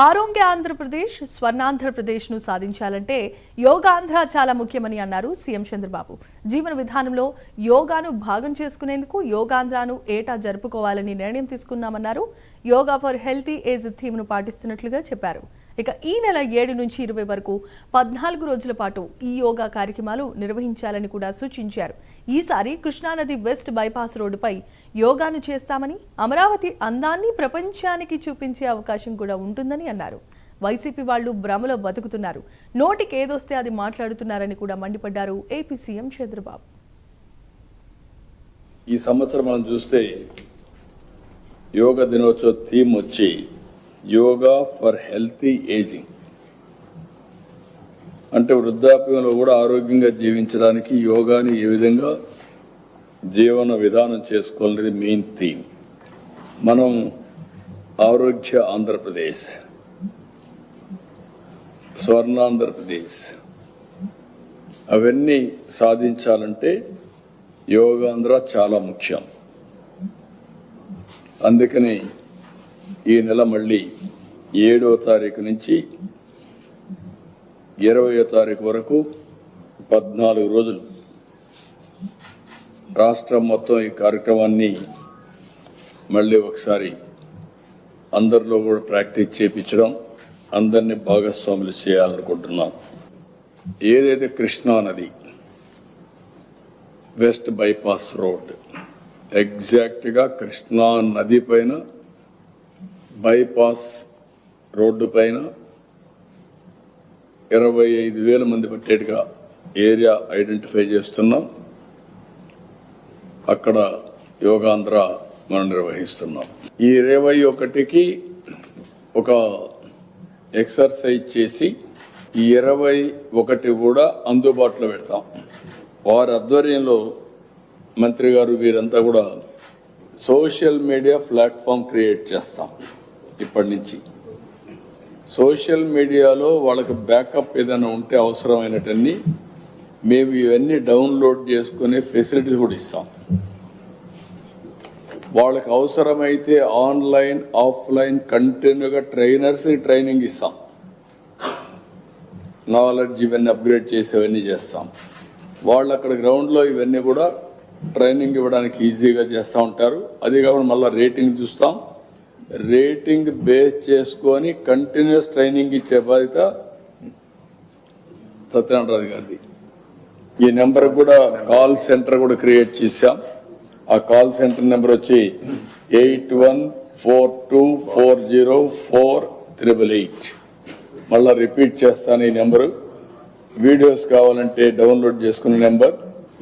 ఆరోగ్య ఆంధ్రప్రదేశ్ స్వర్ణాంధ్రప్రదేశ్ను సాధించాలంటే యోగాంధ్ర చాలా ముఖ్యమని అన్నారు సీఎం చంద్రబాబు. జీవన విధానంలో యోగాను భాగం చేసుకునేందుకు యోగాంధ్రను ఏటా జరుపుకోవాలని నిర్ణయం తీసుకున్నామన్నారు. యోగా ఫర్ హెల్తీ ఏజ్ థీమ్ను పాటిస్తున్నట్లుగా చెప్పారు. ఇక ఈ నెల 7 నుంచి 20 వరకు 14 రోజుల పాటు ఈ యోగా కార్యక్రమాలు నిర్వహించాలని కూడా సూచించారు. ఈసారి కృష్ణానది వెస్ట్ బైపాస్ రోడ్డుపై యోగాను చేస్తామని, అమరావతి అందాన్ని ప్రపంచానికి చూపించే అవకాశం కూడా ఉంటుందని అన్నారు. వైసీపీ వాళ్లు భ్రమలో బతుకుతున్నారు, నోటికి ఏదొస్తే అది మాట్లాడుతున్నారని కూడా మండిపడ్డారు ఏపీ సీఎం చంద్రబాబు. ఈ సంవత్సరం మనం చూస్తే యోగా దినోత్సవ థీమ్ వచ్చి యోగా ఫర్ హెల్తీ ఏజింగ్, అంటే వృద్ధాప్యంలో కూడా ఆరోగ్యంగా జీవించడానికి యోగాని ఏ విధంగా జీవన విధానం చేసుకోవాలనేది మెయిన్ థీమ్. మనం ఆరోగ్య ఆంధ్రప్రదేశ్, స్వర్ణాంధ్రప్రదేశ్ అవన్నీ సాధించాలంటే యోగాంధ్ర చాలా ముఖ్యం. అందుకని ఈ నెల మళ్ళీ 7వ తారీఖు నుంచి 20వ తారీఖు వరకు 14 రోజులు రాష్ట్రం మొత్తం ఈ కార్యక్రమాన్ని మళ్ళీ ఒకసారి అందరిలో కూడా ప్రాక్టీస్ చేయించడం, అందరినీ భాగస్వాములు చేయాలనుకుంటున్నాం. ఏదైతే కృష్ణా నది వెస్ట్ బైపాస్ రోడ్ ఎగ్జాక్ట్గా కృష్ణా నది పైన బైపాస్ రోడ్డు పైన 25,000 మంది పట్టేట్టుగా ఏరియా ఐడెంటిఫై చేస్తున్నాం. అక్కడ యోగాంధ్ర మనం నిర్వహిస్తున్నాం. ఈ 21కి ఒక ఎక్సర్సైజ్ చేసి ఈ 21 కూడా అందుబాటులో పెడతాం. వారి ఆధ్వర్యంలో మంత్రి గారు వీరంతా కూడా సోషల్ మీడియా ప్లాట్ఫామ్ క్రియేట్ చేస్తాం. ఇప్పటి నుంచి సోషల్ మీడియాలో వాళ్ళకి బ్యాకప్ ఏదైనా ఉంటే అవసరమైనటన్ని మేము ఇవన్నీ డౌన్లోడ్ చేసుకునే ఫెసిలిటీస్ కూడా ఇస్తాం. వాళ్ళకి అవసరమైతే ఆన్లైన్ ఆఫ్లైన్ కంటిన్యూగా ట్రైనింగ్ ఇస్తాం. నాలెడ్జ్ ఇవన్నీ అప్గ్రేడ్ చేసేవన్నీ చేస్తాం. వాళ్ళు అక్కడ గ్రౌండ్లో ఇవన్నీ కూడా ట్రైనింగ్ ఇవ్వడానికి ఈజీగా చేస్తూ ఉంటారు. అది కాకుండా మళ్ళీ రేటింగ్ చూస్తాం. రేటింగ్ బేస్ చేసుకొని కంటిన్యూస్ ట్రైనింగ్ ఇచ్చే బాధ్యత సత్యనారాయణ గారిది. ఈ నెంబర్ కూడా కాల్ సెంటర్ కూడా క్రియేట్ చేశాం. ఆ కాల్ సెంటర్ నెంబర్ వచ్చి 8142404888. మళ్ళా రిపీట్ చేస్తాను ఈ నెంబరు. వీడియోస్ కావాలంటే డౌన్లోడ్ చేసుకునే నెంబర్.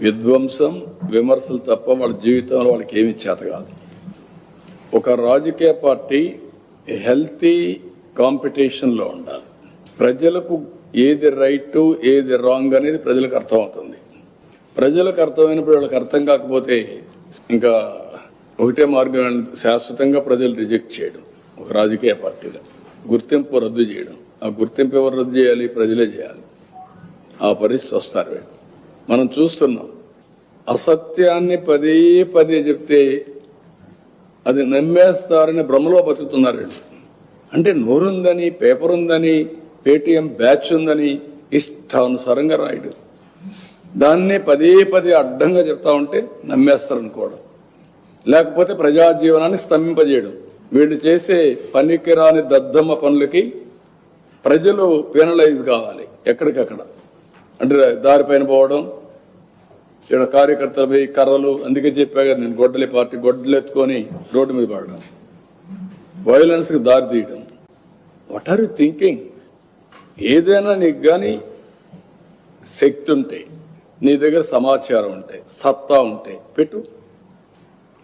విధ్వంసం విమర్శలు తప్ప వాళ్ళ జీవితంలో వాళ్ళకి ఏమి చేత కాదు. ఒక రాజకీయ పార్టీ హెల్తీ కాంపిటీషన్లో ఉండాలి. ప్రజలకు ఏది రైట్ ఏది రాంగ్ అనేది ప్రజలకు అర్థమవుతుంది. ప్రజలకు అర్థమైనప్పుడు వాళ్ళకి అర్థం కాకపోతే ఇంకా ఒకటే మార్గం, శాశ్వతంగా ప్రజలు రిజెక్ట్ చేయడం. ఒక రాజకీయ పార్టీలో గుర్తింపు రద్దు చేయడం. ఆ గుర్తింపు ఎవరు రద్దు చేయాలి? ప్రజలే చేయాలి. ఆ పరిస్థితి వస్తారు. మనం చూస్తున్నాం, అసత్యాన్ని పదే పదే చెప్తే అది నమ్మేస్తారని భ్రమలో బతుకుతున్నారు. అంటే నోరుందని, పేపర్ ఉందని, పేటీఎం బ్యాచ్ ఉందని ఇష్టానుసారంగా రాయడం, దాన్నే పదే పదే అడ్డంగా చెప్తా ఉంటే నమ్మేస్తారనుకోవడం, లేకపోతే ప్రజా జీవనాన్ని స్తంభింపజేయడం. వీళ్ళు చేసే పనికిరాని దద్దమ్మ పనులకి ప్రజలు పెనలైజ్ కావాలి. ఎక్కడికక్కడ అంటే దారిపైన పోవడం, ఇక్కడ కార్యకర్తలపై కర్రలు, అందుకే చెప్పా కదా నేను, గొడ్డలి పార్టీ గొడ్డలు ఎత్తుకొని రోడ్డు మీద పడడం, వైలెన్స్ కి దారి తీయడం. What are you thinking? ఏదైనా నీకు కానీ శక్తి ఉంటే, నీ దగ్గర సమాచారం ఉంటే, సత్తా ఉంటే పెట్టు.